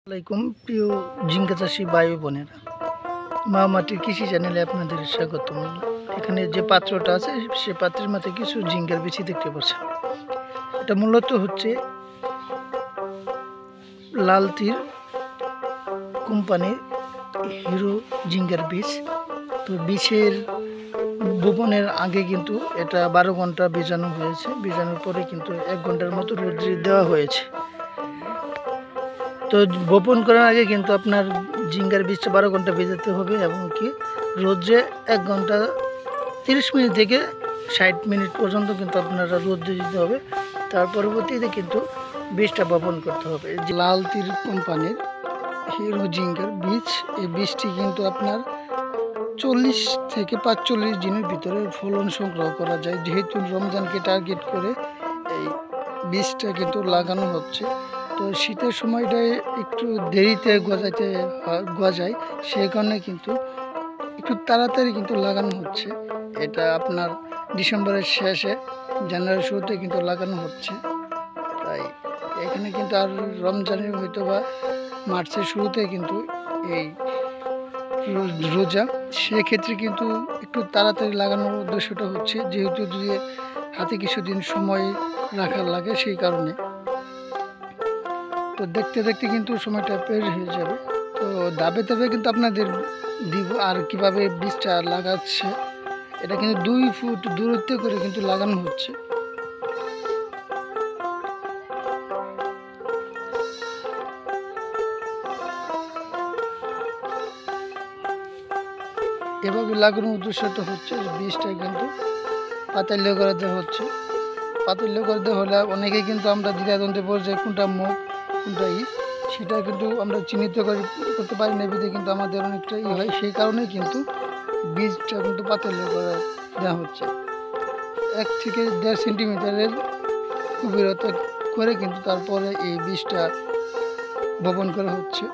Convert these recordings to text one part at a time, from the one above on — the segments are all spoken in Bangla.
আসসালামাইকুম প্রিয় জিঙ্কা চাষি ভাই বোনেরা, মা মাটির কৃষি চ্যানেলে আপনাদের স্বাগতম। এখানে যে পাত্রটা আছে সে পাত্রের মধ্যে কিছু জিঙ্গার বিচি দেখতে পাচ্ছেন। এটা মূলত হচ্ছে লাল তীর কোম্পানির হিরো জিঙ্গার বীজ। তো বীজের বপনের আগে কিন্তু এটা 12 ঘন্টা বীজাণু হয়েছে, বীজাণুর পরে কিন্তু 1 ঘন্টার মতো রোদ্রে দেওয়া হয়েছে। তো বপন করার আগে কিন্তু আপনার জিঙ্গার বীজটা 12 ঘন্টা ভেজাতে হবে এবং কি রোদে 1 ঘন্টা 30 মিনিট থেকে 60 মিনিট পর্যন্ত কিন্তু আপনারা রোদে দিতে হবে। তার পরবর্তীতে কিন্তু বীজটা বপন করতে হবে। যে লাল তীর কোম্পানির হিরো জিঙ্গার বীজ, এই বীজটি কিন্তু আপনার 40 থেকে 45 দিনের ভিতরে ফলন সংগ্রহ করা যায়। যেহেতু রমজানকে টার্গেট করে এই বীজটা কিন্তু লাগানো হচ্ছে, তো শীতের সময়টায় একটু দেরিতে গজায়, সেই কারণে কিন্তু একটু তাড়াতাড়ি কিন্তু লাগানো হচ্ছে। এটা আপনার ডিসেম্বরের শেষে জানুয়ারির শুরুতে কিন্তু লাগানো হচ্ছে। তাই এখানে কিন্তু আর রমজানের হয়তো বা মার্চের শুরুতে কিন্তু এই রোজা, সেক্ষেত্রে কিন্তু একটু তাড়াতাড়ি লাগানোর উদ্দেশ্যটা হচ্ছে যেহেতু যদি হাতে কিছুদিন সময় রাখার লাগে সেই কারণে। তো দেখতে দেখতে কিন্তু সময়টা পের হয়ে যাবে। তো ধাপে ধাপে কিন্তু আপনাদের দিব। আর কিভাবে বীজটা লাগাচ্ছে, এটা কিন্তু 2 ফুট দূরত্ব করে কিন্তু লাগানো হচ্ছে। এভাবে লাগানোর উদ্দেশ্যটা হচ্ছে বীজটা কিন্তু পাতাল্য করে দেওয়া হচ্ছে। পাতাল্য করে দেওয়া হলে অনেকেই কিন্তু আমরা দ্বিধাদ্বন্দ্বে পড়ে যাই কোনটা মুখ কোনটা সেটা কিন্তু আমরা চিহ্নিত করতে পারি না, বিধে কিন্তু আমাদের অনেকটা হয়। সেই কারণেই কিন্তু বীজটা কিন্তু পাতাল্য করে দেওয়া হচ্ছে। 1 থেকে 1.5 সেন্টিমিটারের গভীরতা করে কিন্তু তারপরে এই বীজটা বপন করা হচ্ছে।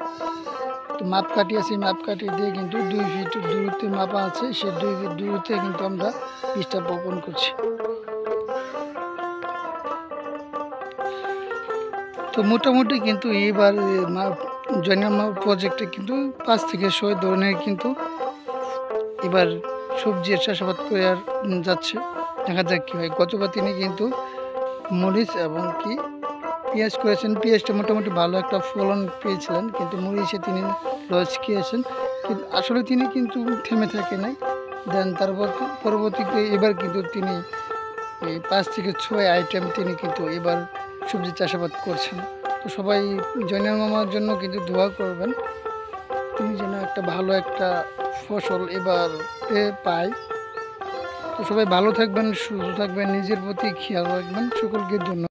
তো মাপকাঠি আছে, মাপকাঠি দিয়ে কিন্তু 2 ফিট দূরত্বে মাপা আছে, সেই 2 ফিট দূরত্বে কিন্তু আমরা বীজটা বপন করছি। তো মোটামুটি কিন্তু এবার জয়নামা প্রজেক্টে কিন্তু 5 থেকে 6 ধরনের কিন্তু এবার সবজির চাষাবাদ করে আর যাচ্ছে। দেখা যাক কী হয়। গতবার তিনি কিন্তু মরিচ এবং কি পেঁয়াজ করেছেন। পেঁয়াজটা মোটামুটি ভালো একটা ফলন পেয়েছিলেন, কিন্তু মরিচে তিনি লস খেয়েছেন। কিন্তু আসলে তিনি কিন্তু থেমে থাকে নাই। দেন তারপর পরবর্তীতে এবার কিন্তু তিনি এই 5 থেকে 6 আইটেম তিনি কিন্তু এবার সবজি চাষাবাদ করছেন। তো সবাই জয়নাল মামার জন্য কিন্তু দোয়া করবেন, তিনি যেন একটা ভালো একটা ফসল এবার পায়। তো সবাই ভালো থাকবেন, সুস্থ থাকবেন, নিজের প্রতি খেয়াল রাখবেন। সকলকে ধন্যবাদ।